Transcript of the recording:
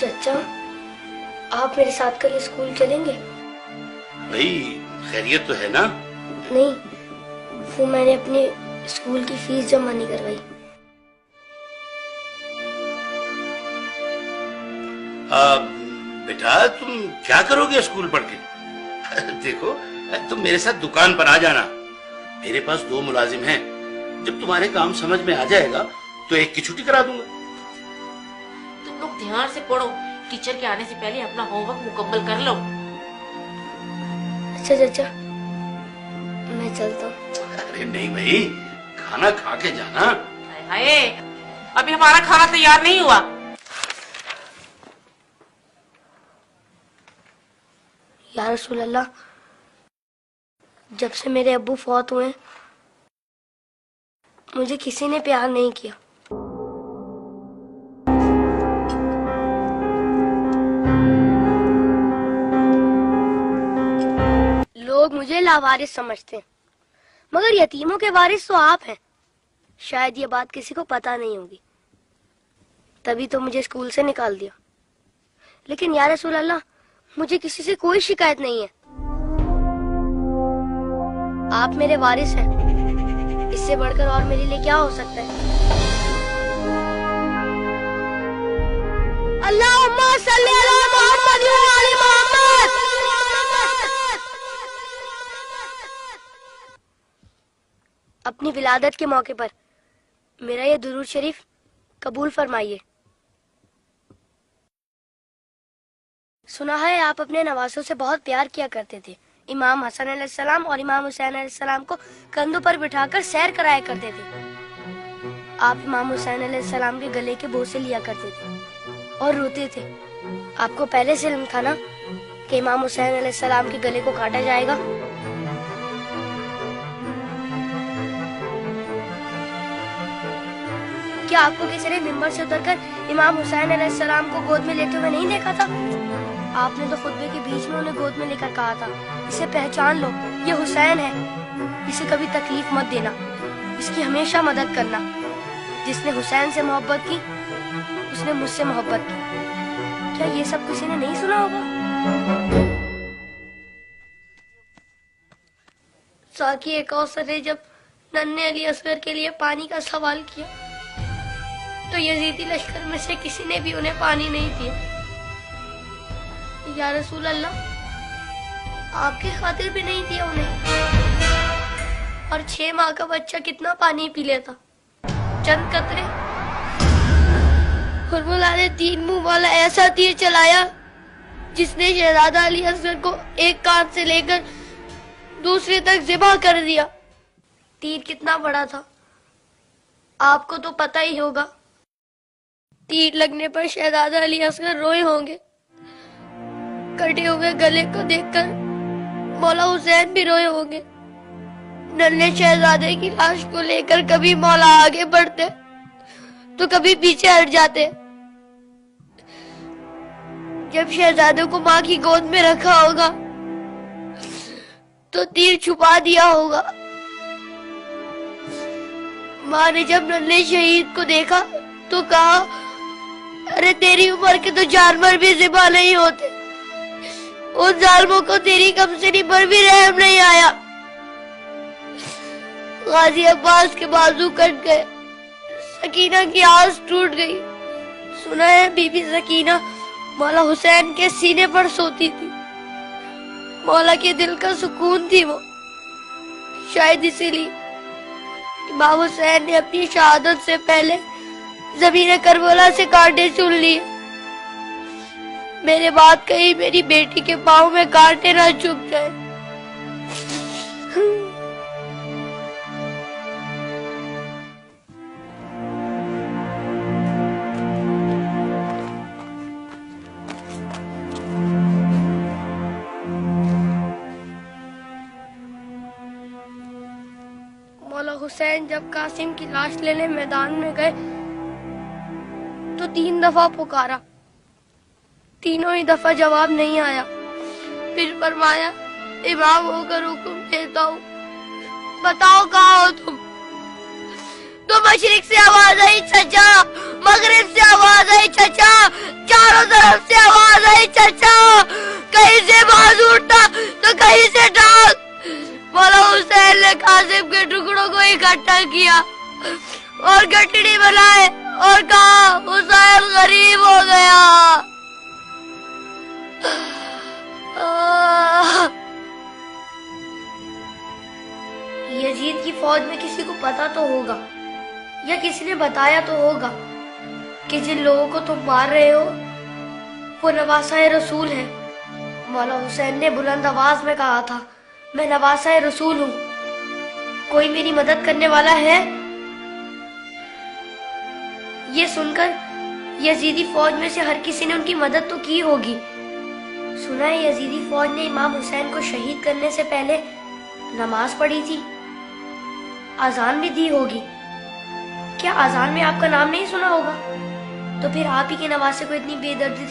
चचा, आप मेरे साथ कल स्कूल चलेंगे? भाई खैरियत तो है ना? नहीं, वो मैंने अपने स्कूल की फीस जमा नहीं करवाई। बेटा तुम क्या करोगे स्कूल पढ़ के? देखो तुम मेरे साथ दुकान पर आ जाना, मेरे पास 2 मुलाजिम हैं। जब तुम्हारे काम समझ में आ जाएगा तो एक की छुट्टी करा दूंगा। तुम लोग ध्यान से पढ़ो, टीचर के आने से पहले अपना होमवर्क मुकम्मल कर लो। अच्छा चाचा, मैं चलता हूँ। अरे नहीं भाई, खाना खा के जाना। हाय, अभी हमारा खाना तैयार नहीं हुआ। या रसूल अल्लाह, जब से मेरे अब्बू फौत हुए मुझे किसी ने प्यार नहीं किया। लोग मुझे लावारिस समझते हैं, मगर यतीमों के वारिस तो आप हैं। शायद ये बात किसी को पता नहीं होगी, तभी तो मुझे स्कूल से निकाल दिया। लेकिन या रसूल अल्लाह, मुझे किसी से कोई शिकायत नहीं है। आप मेरे वारिस हैं, इससे बढ़कर और मेरे लिए क्या हो सकता है। अल्लाहुम्मा सल्ली अला मुहम्मद व आले मोहम्मद। अपनी विलादत के मौके पर मेरा ये दुरूद शरीफ कबूल फरमाइए। सुना है आप अपने नवासों से बहुत प्यार किया करते थे। इमाम हसन अलैहिस्सलाम और इमाम हुसैन अलैहिस्सलाम को कंधों पर बिठाकर सैर कराया करते थे। आप इमाम हुसैन अलैहिस्सलाम के गले के बोसे लिया करते थे और रोते थे। आपको पहले से इल्म था ना कि इमाम हुसैन अलैहिस्सलाम के गले को काटा जाएगा? क्या आपको किसी ने मिंबर से उतरकर इमाम हुसैन अलैहिस्सलाम को गोद में लेते हुए नहीं देखा था? आपने तो खुतबे के बीच में उन्हें गोद में लेकर कहा था, इसे पहचान लो, ये हुसैन है, इसे कभी तकलीफ मत देना, इसकी हमेशा मदद करना। जिसने हुसैन से मोहब्बत की उसने मुझसे मोहब्बत की। क्या ये सब किसी ने नहीं सुना होगा? साकी कौसर ने जब नन्हे अली असगर के लिए पानी का सवाल किया तो यजीदी लश्कर में से किसी ने भी उन्हें पानी नहीं दिया। या रसूल अल्लाह, आपकी खातिर भी नहीं दिया उन्हें। और 6 माह का बच्चा कितना पानी पी लेता? चंद कतरे। हुर्मुला ने 3 मुंह वाला ऐसा तीर चलाया जिसने शहजादा अली असगर को एक कान से लेकर दूसरे तक ज़िबा कर दिया। तीर कितना बड़ा था आपको तो पता ही होगा। तीर लगने पर शहजादा अली असगर रोए होंगे। कटे हुए गले को देखकर मौला हुसैन भी रोए होंगे। नन्हे शहजादे की लाश को लेकर कभी मौला आगे बढ़ते तो कभी पीछे हट जाते। जब शहजादे को माँ की गोद में रखा होगा तो तीर छुपा दिया होगा। माँ ने जब नन्हे शहीद को देखा तो कहा, अरे तेरी उम्र के तो जानवर भी ज़िबा नहीं होते। उन जालिमों को तेरी कमसिनी पर भी रहम नहीं आया। गाजी अब्बास के बाजू कट गए, सकीना की आस टूट गई। सुना है बीबी सकीना मौला हुसैन के सीने पर सोती थी। मौला के दिल का सुकून थी वो। शायद इसीलिए इमाम हुसैन ने अपनी शहादत से पहले ज़मीन करबला से कांटे चुन लिए। मेरे बात कहीं मेरी बेटी के पाँव में कांटे ना चुभ जाए। मौला हुसैन जब कासिम की लाश लेने मैदान में गए तो 3 दफा पुकारा, तीनों ही दफा जवाब नहीं आया। फिर फरमाया, इमाम होकर हुक्म देता हूँ, बताओ कहाँ हो तुम? तो मशरिक से आवाज आई चचा, मगरिब से आवाज आई चचा, चारों तरफ मौला हुसैन ने कासिम के टुकड़ों को इकट्ठा किया और गठड़ी बनाए और कहा हुसैन गरीब हो गया। यजीद की फौज में किसी को पता तो होगा या किसी ने बताया तो होगा कि जिन लोगों को तुम मार रहे हो वो नवासा रसूल है। मौला हुसैन ने बुलंद आवाज में कहा था, मैं नवासा रसूल हूँ, कोई मेरी मदद करने वाला है? ये सुनकर यजीदी फौज में से हर किसी ने उनकी मदद तो की होगी। सुना है यजीदी फौज ने इमाम हुसैन को शहीद करने से पहले नमाज पढ़ी थी, अजान भी दी होगी। क्या अजान में आपका नाम नहीं सुना होगा? तो फिर आप ही के नवासे को इतनी बेदर्दी